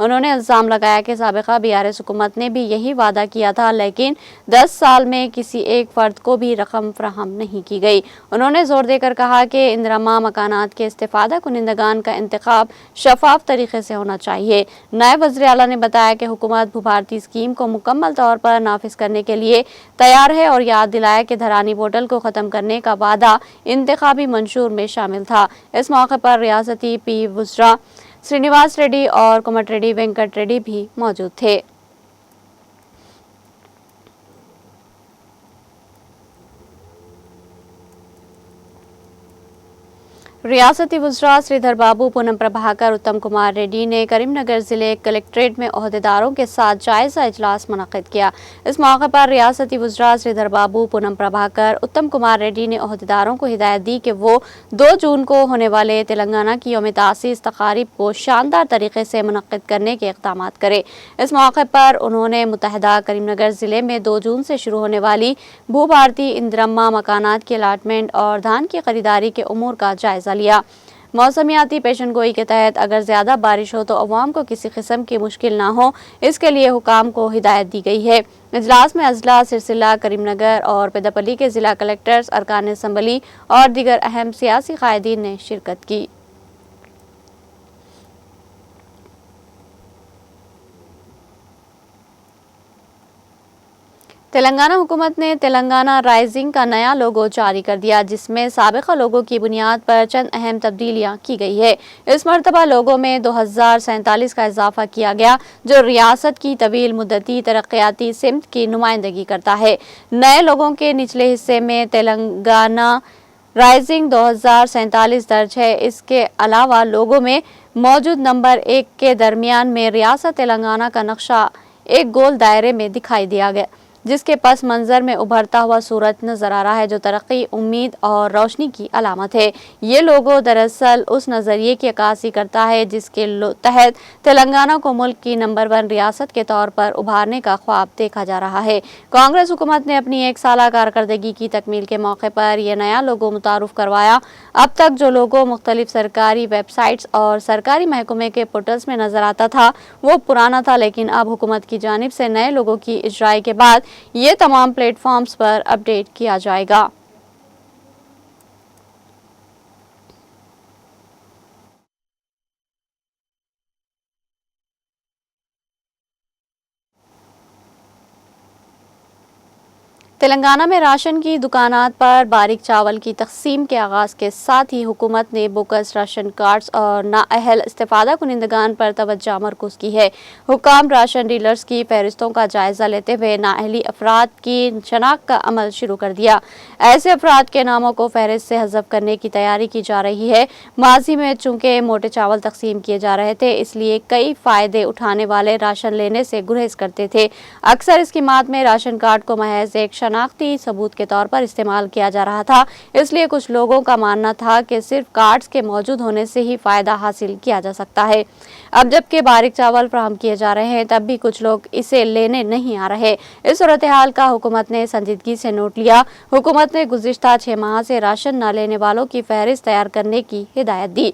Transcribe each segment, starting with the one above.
انہوں نے الزام لگایا کہ سابقہ BRS حکومت نے بھی یہی وعدہ کیا تھا لیکن 10 سال میں کسی ایک فرد کو بھی رقم فراہم نہیں کی گئی۔ انہوں نے زور دے کر کہا کہ اندرما مکانات کے استفادہ کنندگان کا انتخاب شفاف طریقے سے ہونا چاہیے۔ نائب وزیر اعلیٰ نے بتایا کہ حکومت بھوبھارتی اسکیم کو مکمل طور پر نافذ کرنے کے لیے تیار ہے اور یاد دلایا کہ دھرانی پورٹل کو ختم کرنے کا وعدہ انتخابی منشور میں شامل تھا۔ اس موقع پر ریاستی پی وزراء سرینیواس ریڈی اور کومٹ ریڈی وینکٹ ریڈی بھی موجود تھے۔ ریاستی وزراء سریدھر بابو، پونم پربھاکر، اتم کمار ریڈی نے کریم نگر ضلع کلکٹریٹ میں عہدیداروں کے ساتھ جائزہ اجلاس منعقد کیا۔ اس موقع پر ریاستی وزراء سریدھر بابو، پونم پربھاکر، اتم کمار ریڈی نے عہدیداروں کو ہدایت دی کہ وہ 2 جون کو ہونے والے تلنگانہ کی یوم تاسیس تقاریب کو شاندار طریقے سے منعقد کرنے کے اقدامات کریں۔ اس موقع پر انہوں نے متحدہ کریم نگر ضلع میں 2 جون سے شروع ہونے والی بھوبھارتی اندرما مکانات کی الاٹمنٹ اور دھان کی خریداری کے امور کا جائزہ لیا۔ موسمیاتی پیشن گوئی کے تحت اگر زیادہ بارش ہو تو عوام کو کسی قسم کی مشکل نہ ہو، اس کے لیے حکام کو ہدایت دی گئی ہے۔ اجلاس میں اضلاع سرسلہ، کریم نگر اور پیداپلی کے ضلع کلکٹرز، ارکان اسمبلی اور دیگر اہم سیاسی قائدین نے شرکت کی۔ تلنگانہ حکومت نے تلنگانہ رائزنگ کا نیا لوگو جاری کر دیا، جس میں سابقہ لوگو کی بنیاد پر چند اہم تبدیلیاں کی گئی ہے۔ اس مرتبہ لوگو میں 2047 کا اضافہ کیا گیا، جو ریاست کی طویل مدتی ترقیاتی سمت کی نمائندگی کرتا ہے۔ نئے لوگوں کے نچلے حصے میں تلنگانہ رائزنگ 2047 درج ہے۔ اس کے علاوہ لوگو میں موجود نمبر 1 کے درمیان میں ریاست تلنگانہ کا نقشہ ایک گول دائرے میں دکھائی دیا گیا، جس کے پس منظر میں ابھرتا ہوا سورج نظر آ رہا ہے، جو ترقی، امید اور روشنی کی علامت ہے۔ یہ لوگو دراصل اس نظریے کی عکاسی کرتا ہے جس کے تحت تلنگانہ کو ملک کی نمبر 1 ریاست کے طور پر ابھارنے کا خواب دیکھا جا رہا ہے۔ کانگریس حکومت نے اپنی 1 سالہ کارکردگی کی تکمیل کے موقع پر یہ نیا لوگو متعارف کروایا۔ اب تک جو لوگو مختلف سرکاری ویب سائٹس اور سرکاری محکمے کے پورٹلز میں نظر آتا تھا وہ پرانا تھا، لیکن اب حکومت کی جانب سے نئے لوگو کی اجرائی کے بعد یہ تمام پلیٹ فارمز پر اپ ڈیٹ کیا جائے گا۔ تلنگانہ میں راشن کی دکانات پر باریک چاول کی تقسیم کے آغاز کے ساتھ ہی حکومت نے بوگس راشن کارڈز اور نااہل استفادہ کنندگان پر توجہ مرکوز کی ہے۔ حکام راشن ڈیلرز کی فہرستوں کا جائزہ لیتے ہوئے نااہلی افراد کی شناخت کا عمل شروع کر دیا۔ ایسے افراد کے ناموں کو فہرست سے حذف کرنے کی تیاری کی جا رہی ہے۔ ماضی میں چونکہ موٹے چاول تقسیم کیے جا رہے تھے، اس لیے کئی فائدے اٹھانے والے راشن لینے سے گریز کرتے تھے۔ اکثر اسکیمات میں راشن کارڈ کو محض ایک شناختی ثبوت کے طور پر استعمال کیا جا رہا تھا، اس لیے کچھ لوگوں کا ماننا تھا کہ صرف کارڈز کے موجود ہونے سے ہی فائدہ حاصل کیا جا سکتا ہے۔ اب جبکہ باریک چاول فراہم کیے جا رہے ہیں، تب بھی کچھ لوگ اسے لینے نہیں آ رہے۔ اس صورتحال کا حکومت نے سنجیدگی سے نوٹ لیا۔ حکومت نے گزشتہ 6 ماہ سے راشن نہ لینے والوں کی فہرست تیار کرنے کی ہدایت دی،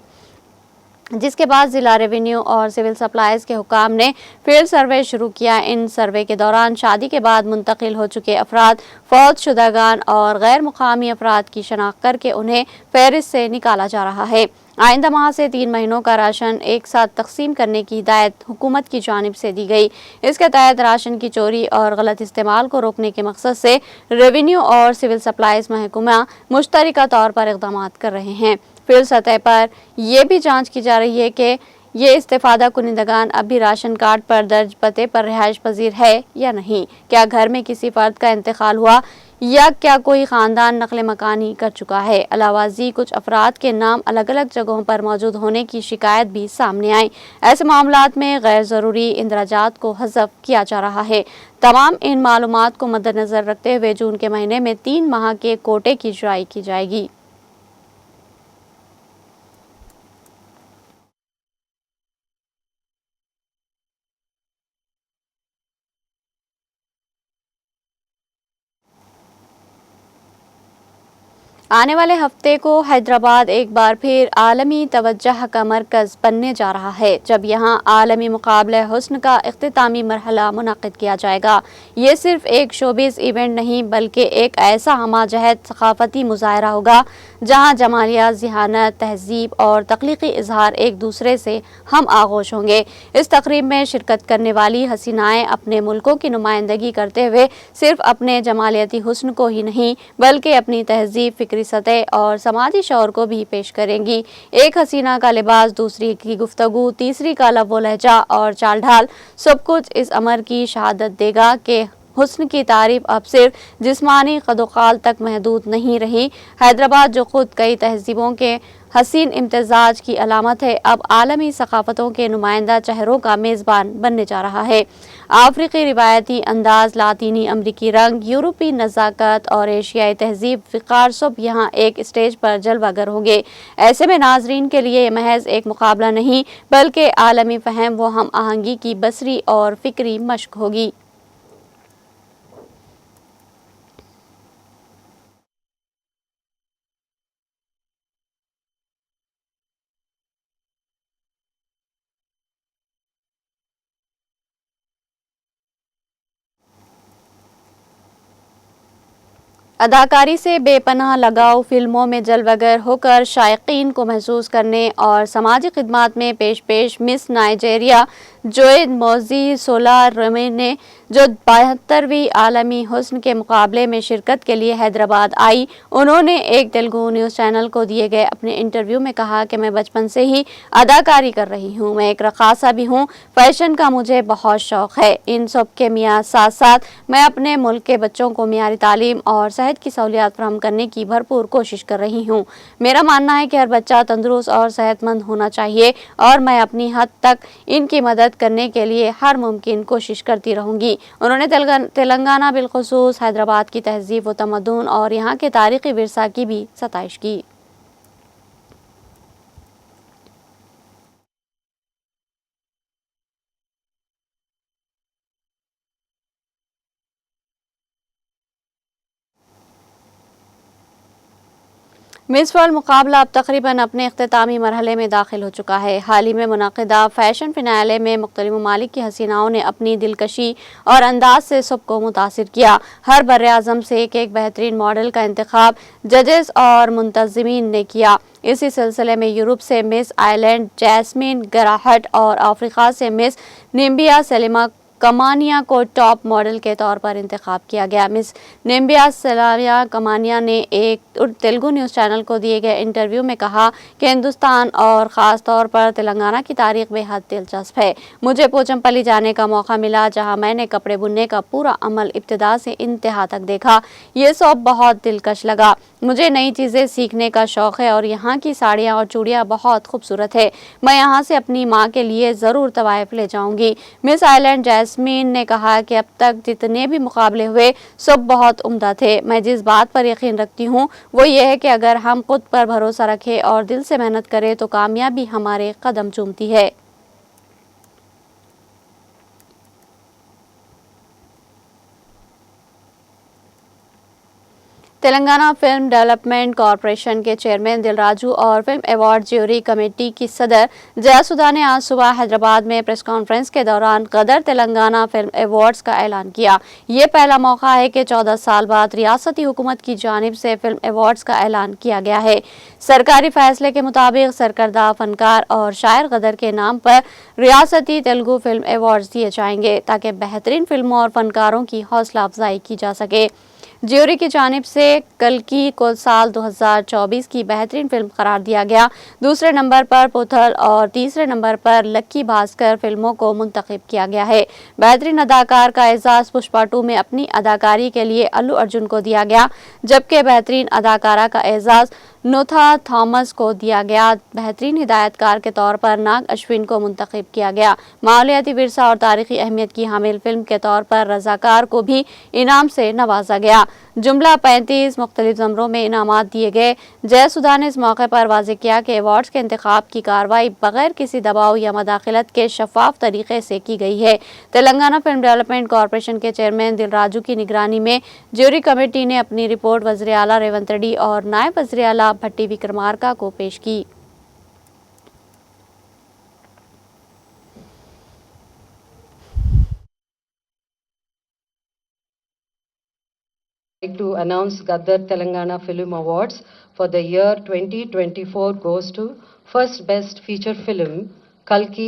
جس کے بعد ضلع ریونیو اور سول سپلائز کے حکام نے فیلڈ سروے شروع کیا۔ ان سروے کے دوران شادی کے بعد منتقل ہو چکے افراد، فوت شدگان اور غیر مقامی افراد کی شناخت کر کے انہیں فہرست سے نکالا جا رہا ہے۔ آئندہ ماہ سے 3 مہینوں کا راشن ایک ساتھ تقسیم کرنے کی ہدایت حکومت کی جانب سے دی گئی۔ اس کے تحت راشن کی چوری اور غلط استعمال کو روکنے کے مقصد سے ریونیو اور سول سپلائز محکمہ مشترکہ طور پر اقدامات کر رہے ہیں۔ فیلڈ سطح پر یہ بھی جانچ کی جا رہی ہے کہ یہ استفادہ کنندگان اب بھی راشن کارڈ پر درج پتے پر رہائش پذیر ہے یا نہیں، کیا گھر میں کسی فرد کا انتقال ہوا یا کیا کوئی خاندان نقل مکانی کر چکا ہے۔ علاوہ ازیں کچھ افراد کے نام الگ الگ جگہوں پر موجود ہونے کی شکایت بھی سامنے آئی۔ ایسے معاملات میں غیر ضروری اندراجات کو حذف کیا جا رہا ہے۔ تمام ان معلومات کو مدنظر رکھتے ہوئے جون کے مہینے میں 3 ماہ کے کوٹے کی اجرائی کی جائے گی۔ آنے والے ہفتے کو حیدرآباد ایک بار پھر عالمی توجہ کا مرکز بننے جا رہا ہے، جب یہاں عالمی مقابلہ حسن کا اختتامی مرحلہ منعقد کیا جائے گا۔ یہ صرف ایک شوبز ایونٹ نہیں بلکہ ایک ایسا ہمہ جہت ثقافتی مظاہرہ ہوگا جہاں جمالیات، ذہانت، تہذیب اور تخلیقی اظہار ایک دوسرے سے ہم آغوش ہوں گے۔ اس تقریب میں شرکت کرنے والی حسینائیں اپنے ملکوں کی نمائندگی کرتے ہوئے صرف اپنے جمالیاتی حسن کو ہی نہیں بلکہ اپنی تہذیب، فکری سطح اور سماجی شعور کو بھی پیش کریں گی۔ ایک حسینہ کا لباس، دوسری کی گفتگو، تیسری کا لب و لہجہ اور چال ڈھال، سب کچھ اس امر کی شہادت دے گا کہ حسن کی تعریف اب صرف جسمانی قد و قال تک محدود نہیں رہی۔ حیدرآباد جو خود کئی تہذیبوں کے حسین امتزاج کی علامت ہے، اب عالمی ثقافتوں کے نمائندہ چہروں کا میزبان بننے جا رہا ہے۔ افریقی روایتی انداز، لاطینی امریکی رنگ، یورپی نزاکت اور ایشیائی تہذیب وقار سب یہاں ایک اسٹیج پر جلوہ گر ہوں گے۔ ایسے میں ناظرین کے لیے یہ محض ایک مقابلہ نہیں بلکہ عالمی فہم و ہم آہنگی کی بصری اور فکری مشق ہوگی۔ اداکاری سے بے پناہ لگاؤ، فلموں میں جلوہ گر ہو کر شائقین کو محظوظ کرنے اور سماجی خدمات میں پیش مس نائجیریا جوئے موزی سولا رمی نے جو 72ویں عالمی حسن کے مقابلے میں شرکت کے لیے حیدرآباد آئی، انہوں نے ایک تیلگو نیوز چینل کو دیے گئے اپنے انٹرویو میں کہا کہ میں بچپن سے ہی اداکاری کر رہی ہوں، میں ایک رقاصہ بھی ہوں، فیشن کا مجھے بہت شوق ہے۔ ان سب کے ساتھ ساتھ میں اپنے ملک کے بچوں کو معیاری تعلیم اور صحت کی سہولیات فراہم کرنے کی بھرپور کوشش کر رہی ہوں۔ میرا ماننا ہے کہ ہر بچہ تندرست اور صحت مند ہونا چاہیے اور میں اپنی حد تک ان کی مدد کرنے کے لیے ہر ممکن کوشش کرتی رہوں گی۔ انہوں نے تلنگانہ بالخصوص حیدرآباد کی تہذیب و تمدن اور یہاں کے تاریخی ورثہ کی بھی ستائش کی۔ مس ورلڈ مقابلہ اب تقریباً اپنے اختتامی مرحلے میں داخل ہو چکا ہے۔ حال ہی میں منعقدہ فیشن فنالے میں مختلف ممالک کی حسیناؤں نے اپنی دلکشی اور انداز سے سب کو متاثر کیا۔ ہر براعظم سے ایک بہترین ماڈل کا انتخاب ججز اور منتظمین نے کیا۔ اسی سلسلے میں یورپ سے مس آئرلینڈ جیسمین گراہٹ اور افریقہ سے مس نیمبیا سلیما کمانیا کو ٹاپ ماڈل کے طور پر انتخاب کیا گیا۔ مس نیمبیا سلیما کمانیا نے ایک تیلگو نیوز چینل کو دیے گئے انٹرویو میں کہا کہ ہندوستان اور خاص طور پر تلنگانہ کی تاریخ بے حد دلچسپ ہے۔ مجھے پوچمپلی جانے کا موقع ملا جہاں میں نے کپڑے بننے کا پورا عمل ابتدا سے انتہا تک دیکھا۔ یہ سب بہت دلکش لگا۔ مجھے نئی چیزیں سیکھنے کا شوق ہے اور یہاں کی ساڑیاں اور چوڑیاں بہت خوبصورت ہے۔ میں یہاں سے اپنی ماں کے لیے ضرور طوائف لے جاؤں گی۔ مس آئرلینڈ جیسمین نے کہا کہ اب تک جتنے بھی مقابلے ہوئے سب بہت عمدہ تھے۔ میں جس بات پر یقین رکھتی ہوں وہ یہ ہے کہ اگر ہم خود پر بھروسہ رکھیں اور دل سے محنت کریں تو کامیابی ہمارے قدم چومتی ہے۔ تلنگانہ فلم ڈیولپمنٹ کارپوریشن کے چیئرمین دل راجو اور فلم ایوارڈ جیوری کمیٹی کی صدر جیا سدھا نے آج صبح حیدرآباد میں پریس کانفرنس کے دوران غدر تلنگانہ فلم ایوارڈز کا اعلان کیا۔ یہ پہلا موقع ہے کہ 14 سال بعد ریاستی حکومت کی جانب سے فلم ایوارڈز کا اعلان کیا گیا ہے۔ سرکاری فیصلے کے مطابق سرکردہ فنکار اور شاعر غدر کے نام پر ریاستی تیلگو فلم ایوارڈز دیے جائیں گے تاکہ بہترین فلموں اور فنکاروں کی حوصلہ افزائی کی جا سکے۔ جیوری کی جانب سے کلکی کو سال 2024 کی بہترین فلم قرار دیا گیا۔ دوسرے نمبر پر پوتھل اور تیسرے نمبر پر لکی بھاسکر فلموں کو منتخب کیا گیا ہے۔ بہترین اداکار کا اعزاز پشپا 2 میں اپنی اداکاری کے لیے الو ارجن کو دیا گیا، جبکہ بہترین اداکارہ کا اعزاز نوتھا تھامس کو دیا گیا۔ بہترین ہدایت کار کے طور پر ناگ اشون کو منتخب کیا گیا۔ ماحولیاتی ورثہ اور تاریخی اہمیت کی حامل فلم کے طور پر رضاکار کو بھی انعام سے نوازا گیا۔ جملہ 35 مختلف زمروں میں انعامات دیے گئے۔ جے سودھا نے اس موقع پر واضح کیا کہ ایوارڈز کے انتخاب کی کارروائی بغیر کسی دباؤ یا مداخلت کے شفاف طریقے سے کی گئی ہے۔ تلنگانہ فلم ڈیولپمنٹ کارپوریشن کے چیئرمین دل راجو کی نگرانی میں جیوری کمیٹی نے اپنی رپورٹ وزیر اعلیٰ ریونت ریڈی اور نائب وزیر اعلیٰ بھٹی وکرمارکا کو پیش کی۔ Like to announce Gaddar Telangana Film Awards for the year 2024 goes to first best feature film Kalki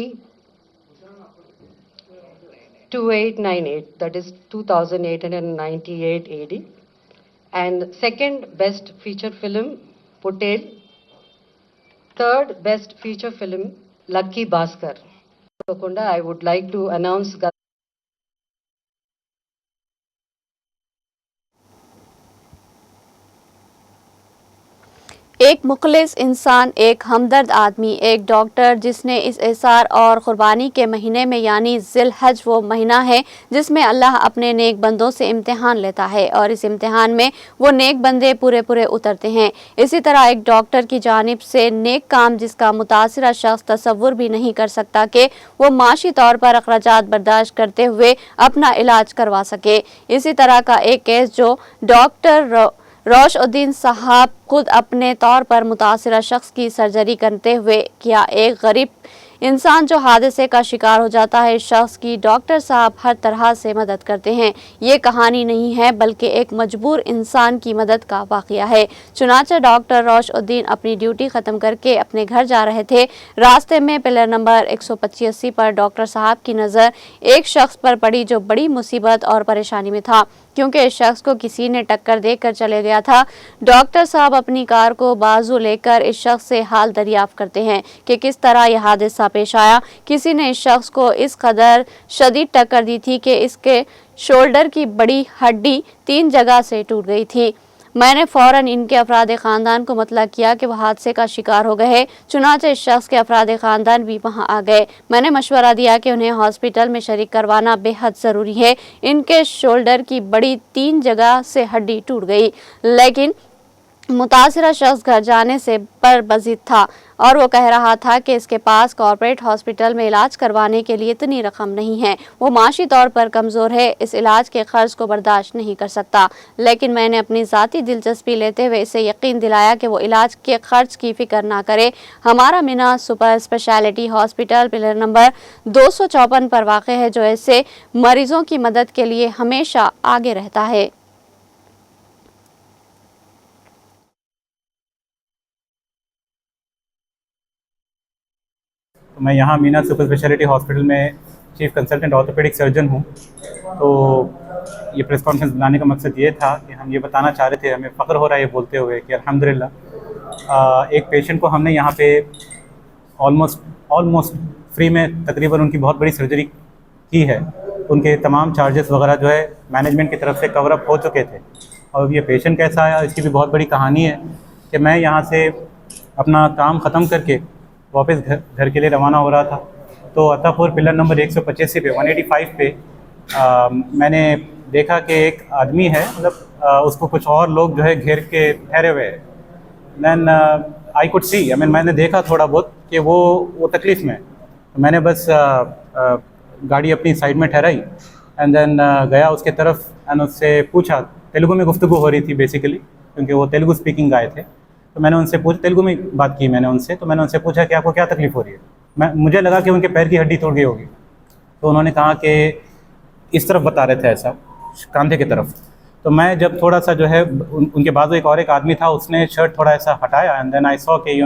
2898, that is 2898 AD, and second best feature film Putel, third best feature film Lucky Bhaskar. I would like to announce ایک مخلص انسان، ایک ہمدرد آدمی، ایک doctor جس نے اس احسار اور قربانی کے مہینے میں یعنی ذی الحج وہ مہینہ ہے جس میں اللہ اپنے نیک بندوں سے امتحان لیتا ہے اور اس امتحان میں وہ نیک بندے پورے اترتے ہیں۔ اسی طرح ایک ڈاکٹر کی جانب سے نیک کام جس کا متاثرہ شخص تصور بھی نہیں کر سکتا کہ وہ معاشی طور پر اخراجات برداشت کرتے ہوئے اپنا علاج کروا سکے۔ اسی طرح کا ایک کیس جو ڈاکٹر روش الدین صاحب خود اپنے طور پر متاثرہ شخص کی سرجری کرتے ہوئے کیا۔ ایک غریب انسان جو حادثے کا شکار ہو جاتا ہے، اس شخص کی ڈاکٹر صاحب ہر طرح سے مدد کرتے ہیں۔ یہ کہانی نہیں ہے بلکہ ایک مجبور انسان کی مدد کا واقعہ ہے۔ چنانچہ ڈاکٹر روش الدین اپنی ڈیوٹی ختم کر کے اپنے گھر جا رہے تھے۔ راستے میں پلر نمبر 185 پر ڈاکٹر صاحب کی نظر ایک شخص پر پڑی جو بڑی مصیبت اور پریشانی میں تھا، کیونکہ اس شخص کو کسی نے ٹکر دے کر چلے گیا تھا۔ ڈاکٹر صاحب اپنی کار کو بازو لے کر اس شخص سے حال دریافت کرتے ہیں کہ کس طرح یہ حادثہ پیش آیا۔ کسی نے اس شخص کو اس قدر شدید ٹکر دی تھی کہ اس کے شولڈر کی بڑی ہڈی 3 جگہ سے ٹوٹ گئی تھی۔ میں نے فوراً ان کے افراد خاندان کو مطلع کیا کہ وہ حادثے کا شکار ہو گئے۔ چنانچہ اس شخص کے افراد خاندان بھی وہاں آ گئے۔ میں نے مشورہ دیا کہ انہیں ہاسپٹل میں شریک کروانا بے حد ضروری ہے۔ ان کے شولڈر کی بڑی 3 جگہ سے ہڈی ٹوٹ گئی، لیکن متاثرہ شخص گھر جانے سے پربزید تھا اور وہ کہہ رہا تھا کہ اس کے پاس کارپوریٹ ہاسپٹل میں علاج کروانے کے لیے اتنی رقم نہیں ہے، وہ معاشی طور پر کمزور ہے، اس علاج کے خرچ کو برداشت نہیں کر سکتا۔ لیکن میں نے اپنی ذاتی دلچسپی لیتے ہوئے اسے یقین دلایا کہ وہ علاج کے خرچ کی فکر نہ کرے۔ ہمارا Meena super speciality hospital pillar number 254 پر واقع ہے، جو ایسے مریضوں کی مدد کے لیے ہمیشہ آگے رہتا ہے۔ میں یہاں مینا سپر اسپیشلٹی ہاسپٹل میں چیف کنسلٹنٹ آرتھوپیڈک سرجن ہوں۔ تو یہ پریس کانفرنس بنانے کا مقصد یہ تھا کہ ہم یہ بتانا چاہ رہے تھے، ہمیں فخر ہو رہا ہے یہ بولتے ہوئے کہ الحمدللہ ایک پیشنٹ کو ہم نے یہاں پہ آلموسٹ فری میں تقریباً ان کی بہت بڑی سرجری کی ہے۔ ان کے تمام چارجز وغیرہ جو ہے مینجمنٹ کی طرف سے کور اپ ہو چکے تھے۔ اور یہ پیشنٹ کیسا آیا، اس کی بھی بہت بڑی کہانی ہے کہ میں یہاں سے اپنا کام ختم کر کے واپس گھر کے لیے روانہ ہو رہا تھا، تو عطا پور پلر نمبر 185 پہ 185 پہ میں نے دیکھا کہ ایک آدمی ہے، مطلب اس کو کچھ اور لوگ جو ہے گھیر کے ٹھہرے ہوئے ہیں۔ دین آئی کوڈ سی، میں نے دیکھا تھوڑا بہت کہ وہ تکلیف میں، میں نے بس گاڑی اپنی سائڈ میں ٹھہرائی اینڈ دین گیا اس کے طرف اینڈ اس سے پوچھا۔ تیلگو میں گفتگو ہو رہی تھی بیسیکلی، کیونکہ وہ تیلگو اسپیکنگ آئے تھے۔ تو میں نے ان سے تیلگو میں بات کی، میں نے ان سے پوچھا کہ آپ کو کیا تکلیف ہو رہی ہے۔ مجھے لگا کہ ان کے پیر کی ہڈی ٹوٹ گئی ہوگی، تو انہوں نے کہا کہ اس طرف بتا رہے تھے، ایسا کاندھے کی طرف۔ تو میں جب تھوڑا سا جو ہے ان کے بازو ایک آدمی تھا، اس نے شرٹ تھوڑا ایسا ہٹایا اینڈ دین آئی سو کہ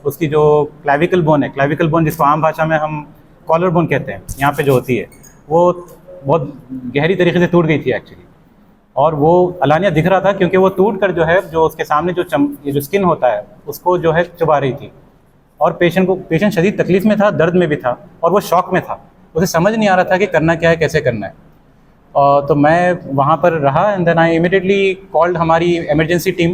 اس کی جو کلیویکل بون ہے، کلیویکل بون جس کو عام بھاشا میں ہم کالر بون کہتے ہیں، یہاں پہ جو ہوتی ہے، وہ بہت گہری طریقے سے ٹوٹ گئی تھی ایکچولی۔ اور وہ علانیہ دکھ رہا تھا کیونکہ وہ ٹوٹ کر جو ہے جو اس کے سامنے جو اسکن ہوتا ہے اس کو جو ہے چبا رہی تھی۔ اور پیشنٹ شدید تکلیف میں تھا، درد میں بھی تھا اور وہ شوق میں تھا، اسے سمجھ نہیں آ رہا تھا کہ کرنا کیا ہے، کیسے کرنا ہے۔ تو میں وہاں پر رہا and then I immediately called ہماری emergency team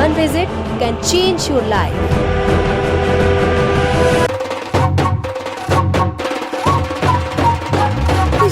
One visit can change your life.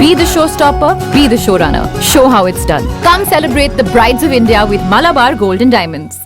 Be the showstopper, be the showrunner. Show how it's done. Come celebrate the Brides of India with Malabar Gold and Diamonds.